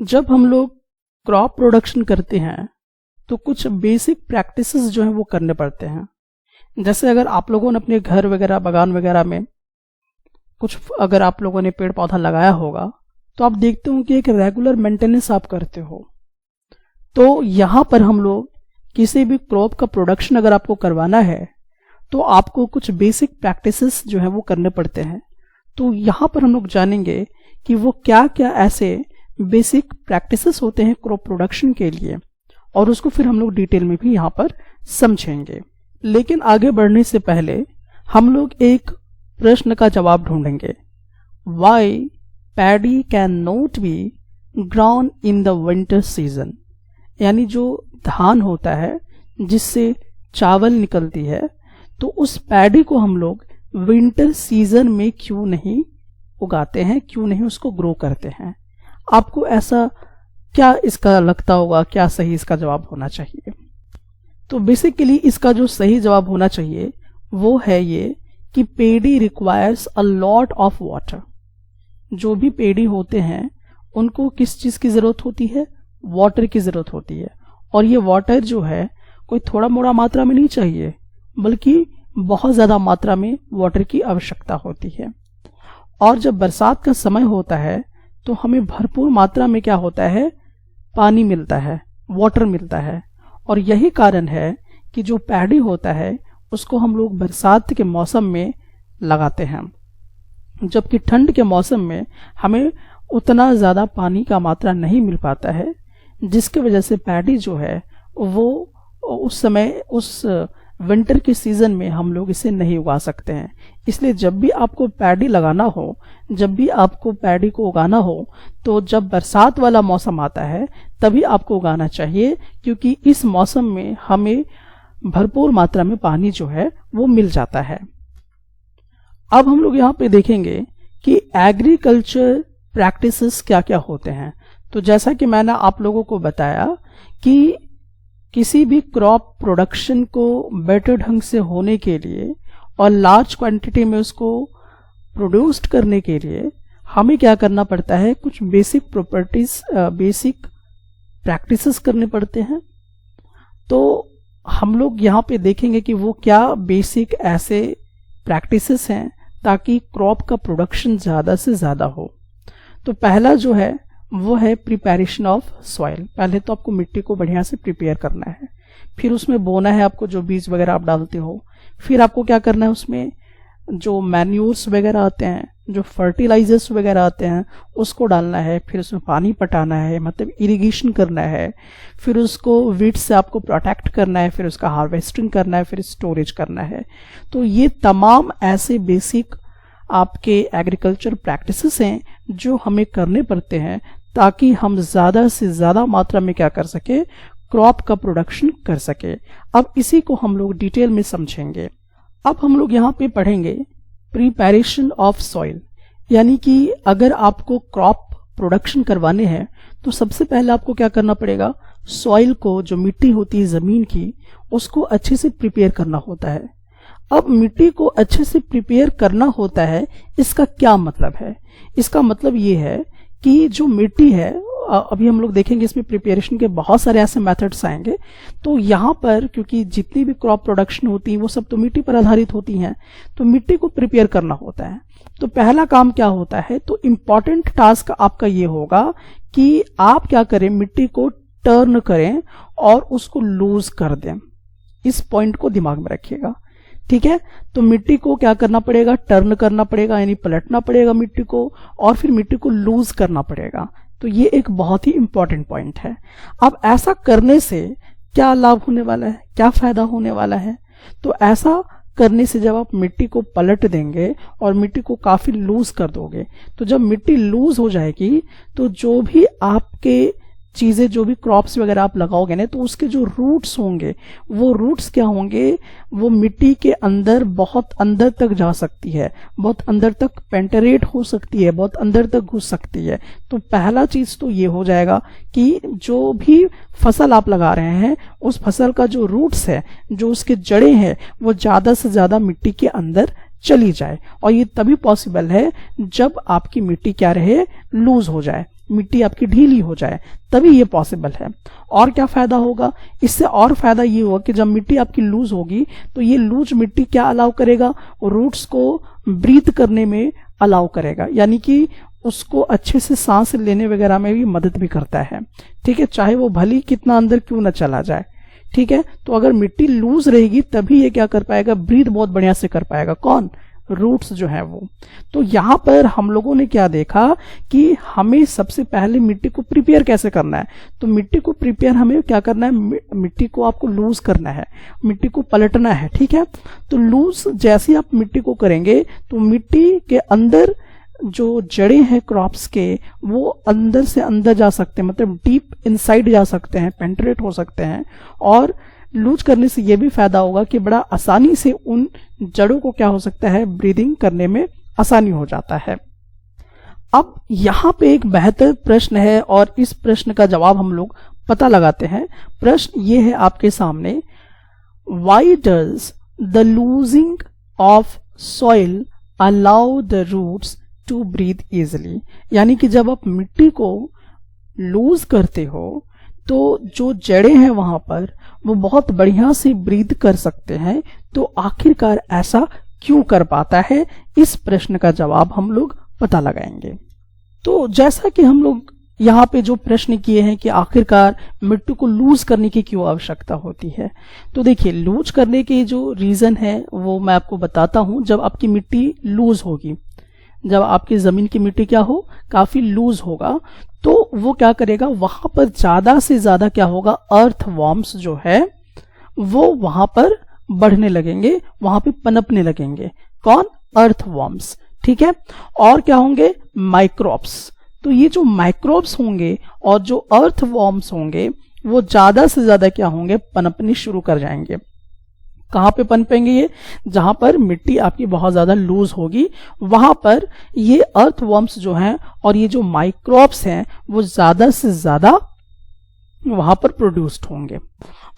जब हम लोग क्रॉप प्रोडक्शन करते हैं तो कुछ बेसिक प्रैक्टिसेस जो हैं वो करने पड़ते हैं। जैसे अगर आप लोगों ने अपने घर वगैरह बागान वगैरह में कुछ अगर आप लोगों ने पेड़ पौधा लगाया होगा तो आप देखते हो कि एक रेगुलर मेंटेनेंस आप करते हो। तो यहाँ पर हम लोग किसी भी क्रॉप का प्रोडक्शन अगर आपको करवाना है तो आपको कुछ बेसिक प्रैक्टिसेस जो है वो करने पड़ते हैं। तो यहाँ पर हम लोग जानेंगे कि वो क्या क्या ऐसे बेसिक प्रैक्टिसेस होते हैं क्रॉप प्रोडक्शन के लिए, और उसको फिर हम लोग डिटेल में भी यहाँ पर समझेंगे। लेकिन आगे बढ़ने से पहले हम लोग एक प्रश्न का जवाब ढूंढेंगे। Why paddy can not be ground in the winter season, यानी जो धान होता है जिससे चावल निकलती है, तो उस पैडी को हम लोग विंटर सीजन में क्यों नहीं उगाते हैं, क्यों नहीं उसको ग्रो करते हैं। आपको ऐसा क्या इसका लगता होगा, क्या सही इसका जवाब होना चाहिए? तो बेसिकली इसका जो सही जवाब होना चाहिए वो है ये कि paddy requires a lot of water. जो भी पेडी होते हैं उनको किस चीज की जरूरत होती है? वाटर की जरूरत होती है। और ये वाटर जो है कोई थोड़ा मोड़ा मात्रा में नहीं चाहिए, बल्कि बहुत ज्यादा मात्रा में वाटर की आवश्यकता होती है। और जब बरसात का समय होता है तो हमें भरपूर मात्रा में क्या होता है? पानी मिलता है, वाटर मिलता है। और यही कारण है कि जो पैडी होता है उसको हम लोग बरसात के मौसम में लगाते हैं, जबकि ठंड के मौसम में हमें उतना ज्यादा पानी का मात्रा नहीं मिल पाता है, जिसकी वजह से पैडी जो है वो उस समय उस विंटर के सीजन में हम लोग इसे नहीं उगा सकते हैं। इसलिए जब भी आपको पैडी लगाना हो, जब भी आपको पैडी को उगाना हो, तो जब बरसात वाला मौसम आता है तभी आपको उगाना चाहिए, क्योंकि इस मौसम में हमें भरपूर मात्रा में पानी जो है वो मिल जाता है। अब हम लोग यहाँ पे देखेंगे कि एग्रीकल्चर प्रैक्टिसेस क्या क्या होते हैं। तो जैसा कि मैंने आप लोगों को बताया कि किसी भी क्रॉप प्रोडक्शन को बेटर ढंग से होने के लिए और लार्ज क्वांटिटी में उसको प्रोड्यूस्ड करने के लिए हमें क्या करना पड़ता है? कुछ बेसिक प्रॉपर्टीज, बेसिक प्रैक्टिसेस करने पड़ते हैं। तो हम लोग यहाँ पे देखेंगे कि वो क्या बेसिक ऐसे प्रैक्टिसेस हैं ताकि क्रॉप का प्रोडक्शन ज्यादा से ज्यादा हो। तो पहला जो है वो है प्रिपरेशन ऑफ सॉइल। पहले तो आपको मिट्टी को बढ़िया से प्रिपेयर करना है, फिर उसमें बोना है आपको, जो बीज वगैरह आप डालते हो। फिर आपको क्या करना है, उसमें जो मैन्यूर्स वगैरह आते हैं, जो फर्टिलाइजर्स वगैरह आते हैं, उसको डालना है। फिर उसमें पानी पटाना है, मतलब इरिगेशन करना है। फिर उसको वीड से आपको प्रोटेक्ट करना है, फिर उसका हार्वेस्टिंग करना है, फिर स्टोरेज करना है। तो ये तमाम ऐसे बेसिक आपके एग्रीकल्चर प्रैक्टिसेस हैं जो हमें करने पड़ते हैं ताकि हम ज्यादा से ज्यादा मात्रा में क्या कर सके? क्रॉप का प्रोडक्शन कर सके। अब इसी को हम लोग डिटेल में समझेंगे। अब हम लोग यहाँ पे पढ़ेंगे प्रिपरेशन ऑफ सॉइल, यानी कि अगर आपको क्रॉप प्रोडक्शन करवाने हैं तो सबसे पहले आपको क्या करना पड़ेगा? सॉइल को, जो मिट्टी होती है जमीन की, उसको अच्छे से प्रिपेयर करना होता है। अब मिट्टी को अच्छे से प्रिपेयर करना होता है, इसका क्या मतलब है? इसका मतलब ये है कि जो मिट्टी है, अभी हम लोग देखेंगे इसमें प्रिपरेशन के बहुत सारे ऐसे मेथड्स आएंगे। तो यहाँ पर क्योंकि जितनी भी क्रॉप प्रोडक्शन होती है वो सब तो मिट्टी पर आधारित होती हैं, तो मिट्टी को प्रिपेयर करना होता है। तो पहला काम क्या होता है? तो इम्पॉर्टेंट टास्क आपका ये होगा कि आप क्या करें? मिट्टी को टर्न करें और उसको लूज कर दें। इस पॉइंट को दिमाग में रखिएगा, ठीक है? तो मिट्टी को क्या करना पड़ेगा? टर्न करना पड़ेगा, यानी पलटना पड़ेगा मिट्टी को, और फिर मिट्टी को लूज करना पड़ेगा। तो ये एक बहुत ही इंपॉर्टेंट पॉइंट है। अब ऐसा करने से क्या लाभ होने वाला है, क्या फायदा होने वाला है? तो ऐसा करने से जब आप मिट्टी को पलट देंगे और मिट्टी को काफी लूज कर दोगे, तो जब मिट्टी लूज हो जाएगी तो जो भी आपके चीजें, जो भी क्रॉप्स वगैरह आप लगाओगे ना, तो उसके जो रूट्स होंगे, वो रूट्स क्या होंगे? वो मिट्टी के अंदर बहुत अंदर तक जा सकती है, बहुत अंदर तक पेंटरेट हो सकती है, बहुत अंदर तक घुस सकती है। तो पहला चीज तो ये हो जाएगा कि जो भी फसल आप लगा रहे हैं उस फसल का जो रूट्स है, जो उसके जड़ें हैं, वो ज्यादा से ज्यादा मिट्टी के अंदर चली जाए। और ये तभी पॉसिबल है जब आपकी मिट्टी क्या रहे? लूज हो जाए। मिट्टी आपकी ढीली हो जाए, तभी ये पॉसिबल है। और क्या फायदा होगा इससे? और फायदा ये होगा कि जब मिट्टी आपकी लूज होगी तो ये लूज मिट्टी क्या अलाउ करेगा? रूट्स को ब्रीथ करने में अलाउ करेगा, यानी कि उसको अच्छे से सांस लेने वगैरह में भी मदद भी करता है। ठीक है, चाहे वो भली कितना अंदर क्यों ना चला जाए। ठीक है, तो अगर मिट्टी लूज रहेगी तभी ये क्या कर पाएगा? ब्रीथ बहुत बढ़िया से कर पाएगा। कौन? रूट्स जो है वो। तो यहां पर हम लोगों ने क्या देखा कि हमें सबसे पहले मिट्टी को प्रिपेयर कैसे करना है। तो मिट्टी को प्रिपेयर हमें क्या करना है? मिट्टी को आपको लूज करना है, मिट्टी को पलटना है। ठीक है, तो लूज जैसे आप मिट्टी को करेंगे तो मिट्टी के अंदर जो जड़ें हैं क्रॉप्स के, वो अंदर से अंदर जा सकते हैं, मतलब डीप इनसाइड जा सकते हैं, पेंट्रेट हो सकते हैं। और लूज करने से ये भी फायदा होगा कि बड़ा आसानी से उन जड़ों को क्या हो सकता है? ब्रीदिंग करने में आसानी हो जाता है। अब यहाँ पे एक बेहतर प्रश्न है और इस प्रश्न का जवाब हम लोग पता लगाते हैं। प्रश्न ये है आपके सामने, why does the loosing of soil allow the roots to breathe easily? यानी कि जब आप मिट्टी को लूज करते हो तो जो जड़ें हैं वहां पर वो बहुत बढ़िया से ब्रीथ कर सकते हैं। तो आखिरकार ऐसा क्यों कर पाता है? इस प्रश्न का जवाब हम लोग पता लगाएंगे। तो जैसा कि हम लोग यहाँ पे जो प्रश्न किए हैं कि आखिरकार मिट्टी को लूज करने की क्यों आवश्यकता होती है, तो देखिए लूज करने के जो रीजन है वो मैं आपको बताता हूं। जब आपकी मिट्टी लूज होगी, जब आपकी जमीन की मिट्टी क्या हो? काफी लूज होगा, तो वो क्या करेगा? वहां पर ज्यादा से ज्यादा क्या होगा? अर्थ वॉर्म्स जो है वो वहां पर बढ़ने लगेंगे, वहां पे पनपने लगेंगे। कौन? अर्थ वॉर्म्स। ठीक है, और क्या होंगे? माइक्रोब्स। तो ये जो माइक्रोब्स होंगे और जो अर्थ वॉर्म्स होंगे वो ज्यादा से ज्यादा क्या होंगे? पनपने शुरू कर जाएंगे। कहां पे पनपेंगे ये? जहां पर मिट्टी आपकी बहुत ज्यादा लूज होगी, वहां पर ये अर्थवर्म्स जो हैं और ये जो माइक्रोब्स हैं वो ज्यादा से ज्यादा वहां पर प्रोड्यूस्ड होंगे।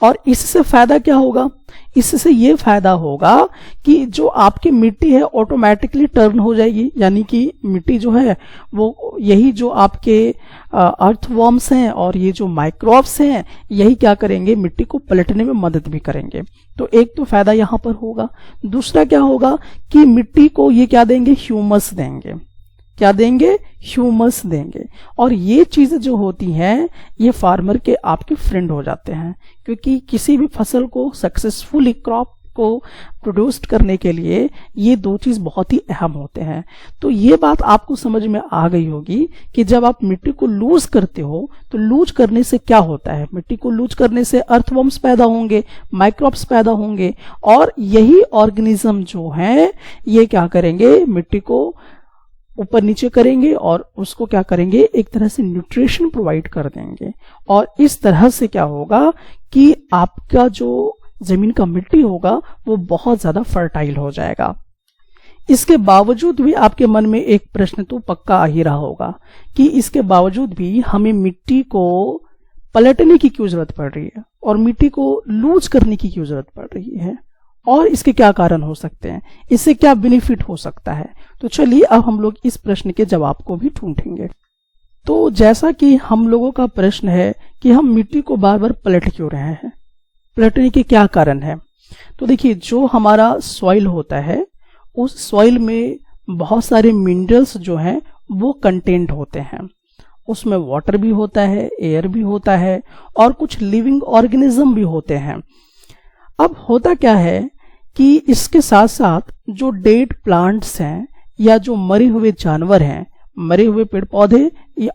और इससे फायदा क्या होगा? इससे ये फायदा होगा कि जो आपकी मिट्टी है ऑटोमेटिकली टर्न हो जाएगी, यानी कि मिट्टी जो है वो यही जो आपके अर्थवर्म्स हैं और ये जो माइक्रोब्स हैं यही क्या करेंगे? मिट्टी को पलटने में मदद भी करेंगे। तो एक तो फायदा यहां पर होगा। दूसरा क्या होगा कि मिट्टी को ये क्या देंगे? ह्यूमस देंगे। क्या देंगे? ह्यूमस देंगे। और ये चीजें जो होती हैं ये फार्मर के आपके फ्रेंड हो जाते हैं, क्योंकि किसी भी फसल को सक्सेसफुली क्रॉप को प्रोड्यूस करने के लिए ये दो चीज बहुत ही अहम होते हैं। तो ये बात आपको समझ में आ गई होगी कि जब आप मिट्टी को लूज करते हो तो लूज करने से क्या होता है? मिट्टी को लूज करने से अर्थवर्म्स पैदा होंगे, माइक्रोब्स पैदा होंगे, और यही ऑर्गेनिज्म जो है ये क्या करेंगे? मिट्टी को ऊपर नीचे करेंगे और उसको क्या करेंगे? एक तरह से न्यूट्रिशन प्रोवाइड कर देंगे। और इस तरह से क्या होगा कि आपका जो जमीन का मिट्टी होगा वो बहुत ज्यादा फर्टाइल हो जाएगा। इसके बावजूद भी आपके मन में एक प्रश्न तो पक्का आ ही रहा होगा कि इसके बावजूद भी हमें मिट्टी को पलटने की क्यों जरूरत पड़ रही है और मिट्टी को लूज करने की क्यों जरूरत पड़ रही है, और इसके क्या कारण हो सकते हैं, इससे क्या बेनिफिट हो सकता है। तो चलिए अब हम लोग इस प्रश्न के जवाब को भी ढूंढेंगे। तो जैसा कि हम लोगों का प्रश्न है कि हम मिट्टी को बार बार पलट क्यों रहे हैं, पलटने के क्या कारण है। तो देखिए जो हमारा सॉइल होता है उस सॉइल में बहुत सारे मिनरल्स जो हैं वो कंटेंट होते हैं। उसमें वाटर भी होता है, एयर भी होता है और कुछ लिविंग ऑर्गेनिज्म भी होते हैं। अब होता क्या है कि इसके साथ साथ जो डेड प्लांट्स हैं या जो मरे हुए जानवर हैं, मरे हुए पेड़ पौधे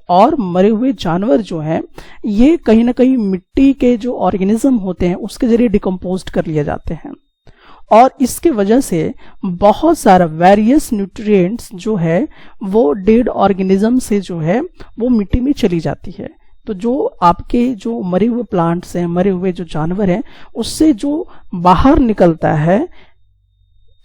और मरे हुए जानवर जो हैं ये कहीं ना कहीं मिट्टी के जो ऑर्गेनिज्म होते हैं उसके जरिए डिकम्पोज कर लिए जाते हैं, और इसके वजह से बहुत सारा वेरियस न्यूट्रिएंट्स जो है वो डेड ऑर्गेनिज्म से जो है वो मिट्टी में चली जाती है। तो जो आपके जो मरे हुए प्लांट्स हैं, मरे हुए जो जानवर हैं, उससे जो बाहर निकलता है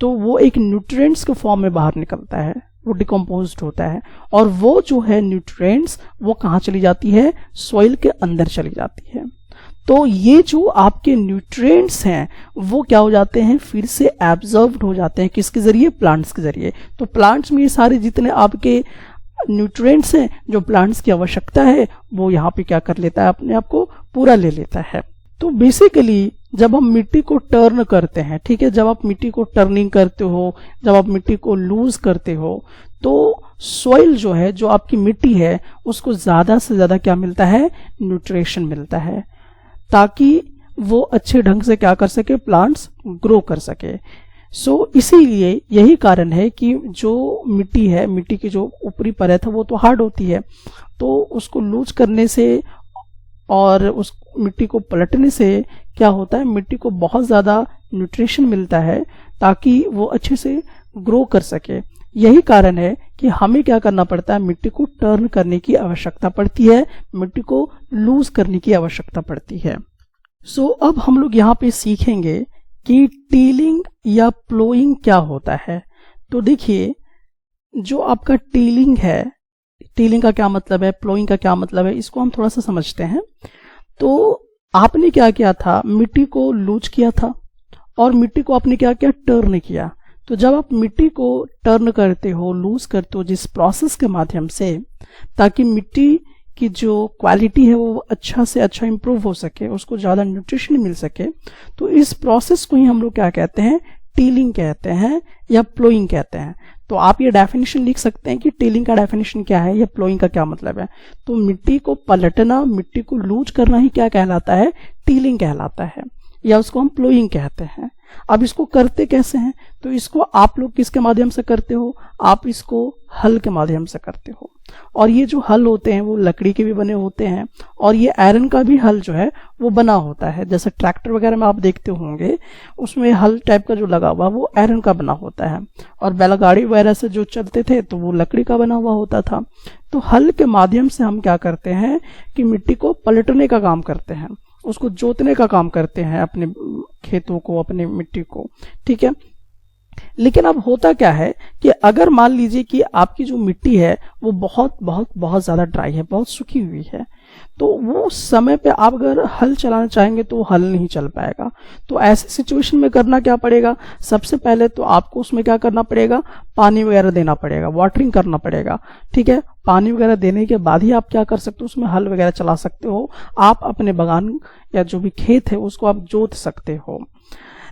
तो वो एक न्यूट्रिएंट्स के फॉर्म में बाहर निकलता है, वो डिकम्पोज्ड होता है, और वो जो है न्यूट्रिएंट्स वो कहाँ चली जाती है? सॉइल के अंदर चली जाती है। तो ये जो आपके न्यूट्रिएंट्स हैं वो क्या हो जाते हैं? फिर से एब्जॉर्ब्ड हो जाते हैं। किसके जरिए? प्लांट्स के जरिए। तो प्लांट्स में ये सारे जितने आपके न्यूट्रिएंट्स हैं जो प्लांट्स की आवश्यकता है वो यहाँ पे क्या कर लेता है, अपने आप को पूरा ले लेता है। तो बेसिकली जब हम मिट्टी को टर्न करते हैं, ठीक है, जब आप मिट्टी को टर्निंग करते हो, जब आप मिट्टी को लूज करते हो, तो सॉइल जो है, जो आपकी मिट्टी है, उसको ज्यादा से ज्यादा क्या मिलता है, न्यूट्रिशन मिलता है, ताकि वो अच्छे ढंग से क्या कर सके, प्लांट्स ग्रो कर सके। इसीलिए यही कारण है कि जो मिट्टी है, मिट्टी की जो ऊपरी परत है वो तो हार्ड होती है, तो उसको लूज करने से और उस मिट्टी को पलटने से क्या होता है, मिट्टी को बहुत ज्यादा न्यूट्रिशन मिलता है ताकि वो अच्छे से ग्रो कर सके। यही कारण है कि हमें क्या करना पड़ता है, मिट्टी को टर्न करने की आवश्यकता पड़ती है, मिट्टी को लूज करने की आवश्यकता पड़ती है। अब हम लोग यहाँ पे सीखेंगे कि टीलिंग या प्लोइंग क्या होता है। तो देखिए, जो आपका टीलिंग है, टीलिंग का क्या मतलब है, प्लोइंग का क्या मतलब है, इसको हम थोड़ा सा समझते हैं। तो आपने क्या किया था, मिट्टी को लूज किया था और मिट्टी को आपने क्या किया, टर्न किया। तो जब आप मिट्टी को टर्न करते हो, लूज करते हो, जिस प्रोसेस के माध्यम से, ताकि मिट्टी की जो क्वालिटी है वो अच्छा से अच्छा इंप्रूव हो सके, उसको ज्यादा न्यूट्रिशन मिल सके, तो इस प्रोसेस को ही हम लोग क्या कहते हैं, टीलिंग कहते हैं या प्लोइंग कहते हैं। तो आप ये डेफिनेशन लिख सकते हैं कि टीलिंग का डेफिनेशन क्या है या प्लोइंग का क्या मतलब है। तो मिट्टी को पलटना, मिट्टी को लूज करना ही क्या कहलाता है, टीलिंग कहलाता है, या उसको हम प्लोइंग कहते हैं। अब इसको करते कैसे हैं, तो इसको आप लोग किसके माध्यम से करते हो, आप इसको हल के माध्यम से करते हो। और ये जो हल होते हैं वो लकड़ी के भी बने होते हैं, और ये आयरन का भी हल जो है वो बना होता है। जैसे ट्रैक्टर वगैरह में आप देखते होंगे, उसमें हल टाइप का जो लगा हुआ वो आयरन का बना होता है, और बैलगाड़ी वगैरह से जो चलते थे तो वो लकड़ी का बना हुआ होता था। तो हल के माध्यम से हम क्या करते हैं कि मिट्टी को पलटने का काम करते हैं, उसको जोतने का काम करते हैं, अपने खेतों को, अपने मिट्टी को, ठीक है। लेकिन अब होता क्या है कि अगर मान लीजिए कि आपकी जो मिट्टी है वो बहुत बहुत बहुत ज्यादा ड्राई है, बहुत सूखी हुई है, तो वो समय पे आप अगर हल चलाना चाहेंगे तो हल नहीं चल पाएगा। तो ऐसे सिचुएशन में करना क्या पड़ेगा, सबसे पहले तो आपको उसमें क्या करना पड़ेगा, पानी वगैरह देना पड़ेगा, वाटरिंग करना पड़ेगा, ठीक है। पानी वगैरह देने के बाद ही आप क्या कर सकते हो, उसमें हल वगैरह चला सकते हो, आप अपने बागान या जो भी खेत है उसको आप जोत सकते हो।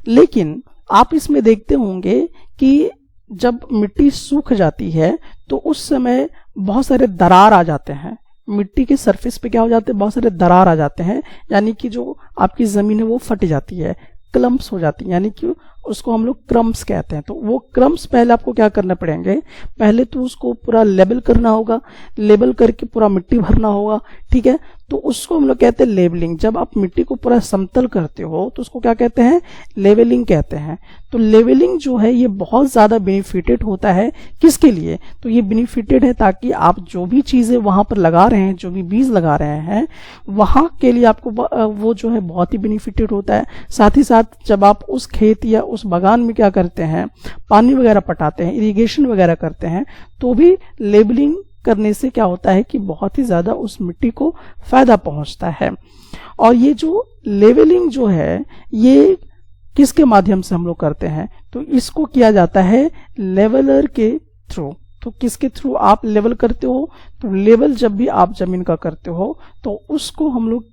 लेकिन आप इसमें देखते होंगे कि जब मिट्टी सूख जाती है तो उस समय बहुत सारे दरार आ जाते हैं, मिट्टी के सरफेस पे क्या हो जाते हैं, बहुत सारे दरार आ जाते हैं, यानी कि जो आपकी जमीन है वो फट जाती है, क्लम्प्स हो जाती है, यानी कि उसको हम लोग क्रम्प्स कहते हैं। तो वो क्रम्प्स पहले आपको क्या करना पड़ेंगे, पहले तो उसको पूरा लेबल करना होगा, लेबल करके पूरा मिट्टी भरना होगा, ठीक है। तो उसको हम लोग कहते हैं लेबलिंग। जब आप मिट्टी को पूरा समतल करते हो तो उसको क्या कहते हैं, लेवलिंग कहते हैं। तो लेवलिंग जो है ये बहुत ज्यादा बेनिफिटेड होता है, किसके लिए, तो ये बेनिफिटेड है ताकि आप जो भी चीजें वहां पर लगा रहे हैं, जो भी बीज लगा रहे हैं, वहां के लिए आपको वो जो है बहुत ही बेनिफिटेड होता है। साथ ही साथ जब आप उस खेत या उस बागान में क्या करते हैं, पानी वगैरह पटाते हैं, इरिगेशन वगैरह करते हैं, तो भी लेबलिंग करने से क्या होता है कि बहुत ही ज्यादा उस मिट्टी को फायदा पहुंचता है। और ये जो लेवलिंग जो है ये किसके माध्यम से हम लोग करते हैं, तो इसको किया जाता है लेवलर के थ्रू। तो किसके थ्रू आप लेवल करते हो, तो लेवल जब भी आप जमीन का करते हो तो उसको हम लोग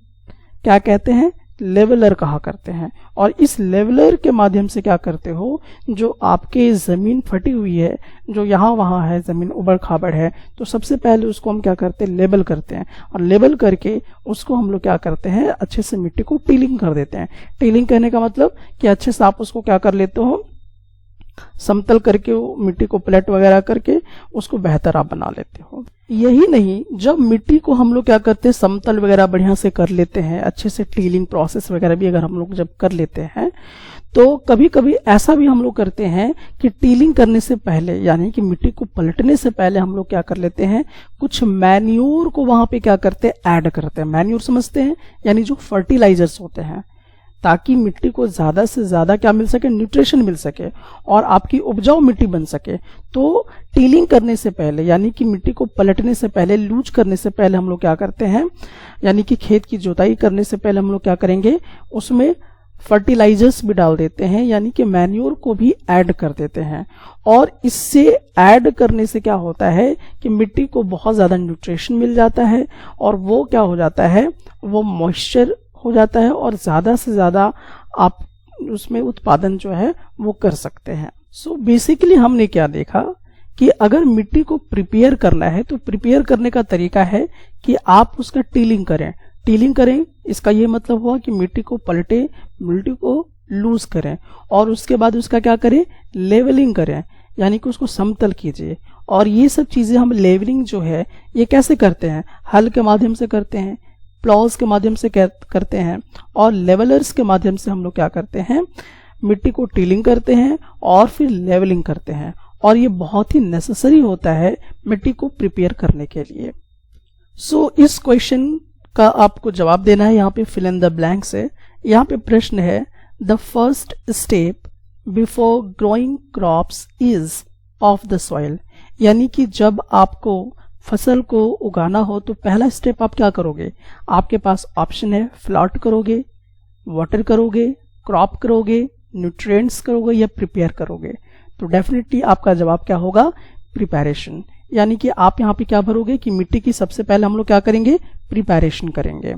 क्या कहते हैं, लेवलर कहा करते हैं। और इस लेवलर के माध्यम से क्या करते हो, जो आपके जमीन फटी हुई है, जो यहाँ वहां है, जमीन उबड़ खाबड़ है, तो सबसे पहले उसको हम क्या करते हैं, लेबल करते हैं, और लेबल करके उसको हम लोग क्या करते हैं, अच्छे से मिट्टी को टीलिंग कर देते हैं। टीलिंग कहने का मतलब कि अच्छे से आप उसको क्या कर लेते हो, समतल करके वो मिट्टी को प्लेट वगैरह करके उसको बेहतर आप बना लेते हो। यही नहीं, जब मिट्टी को हम लोग क्या करते हैं, समतल वगैरह बढ़िया से कर लेते हैं, अच्छे से टीलिंग प्रोसेस वगैरह भी अगर हम लोग जब कर लेते हैं, तो कभी कभी ऐसा भी हम लोग करते हैं कि टीलिंग करने से पहले, यानी कि मिट्टी को पलटने से पहले हम लोग क्या कर लेते हैं, कुछ मैन्योर को वहां पे क्या करते हैं, ऐड करते हैं। मैन्योर समझते हैं, यानी जो फर्टिलाइजर्स होते हैं, ताकि मिट्टी को ज्यादा से ज्यादा क्या मिल सके, न्यूट्रिशन मिल सके और आपकी उपजाऊ मिट्टी बन सके। तो टीलिंग करने से पहले, यानी कि मिट्टी को पलटने से पहले, लूज करने से पहले, हम लोग क्या करते हैं, यानी कि खेत की जोताई करने से पहले हम लोग क्या करेंगे, उसमें फर्टिलाइजर्स भी डाल देते हैं, यानी कि मैन्योर को भी ऐड कर देते हैं। और इससे ऐड करने से क्या होता है कि मिट्टी को बहुत ज़्यादा न्यूट्रिशन मिल जाता है और वो क्या हो जाता है, वो मॉइस्चर हो जाता है और ज़्यादा से ज़्यादा आप उसमें उत्पादन जो है वो कर सकते हैं। सो बेसिकली हमने क्या देखा कि अगर मिट्टी को प्रिपेयर करना है तो प्रिपेयर करने का तरीका है कि आप उसका टीलिंग करें। टीलिंग करें इसका ये मतलब हुआ कि मिट्टी को पलटे, मिट्टी को लूज करें और उसके बाद उसका क्या करें, लेवलिंग करें, यानी कि उसको समतल कीजिए। और ये सब चीजें हम लेवलिंग जो है ये कैसे करते हैं, हल के माध्यम से करते हैं, प्लॉज के माध्यम से करते हैं और लेवलर्स के माध्यम से हम लोग क्या करते हैं, मिट्टी को टीलिंग करते हैं और फिर लेवलिंग करते हैं। और ये बहुत ही नेसेसरी होता है मिट्टी को प्रिपेयर करने के लिए। सो इस क्वेश्चन का आपको जवाब देना है यहाँ पे फिल इन द ब्लैंक्स है। यहाँ पे प्रश्न है the first step before growing crops is of the soil, यानी कि जब आपको फसल को उगाना हो तो पहला स्टेप आप क्या करोगे, आपके पास ऑप्शन है फ्लॉट करोगे, वाटर करोगे, क्रॉप करोगे, न्यूट्रिएंट्स करोगे या प्रिपेयर करोगे। तो डेफिनेटली आपका जवाब क्या होगा, प्रिपैरेशन। यानी कि आप यहाँ पे क्या भरोगे कि मिट्टी की सबसे पहले हम लोग क्या करेंगे, प्रिपैरेशन करेंगे।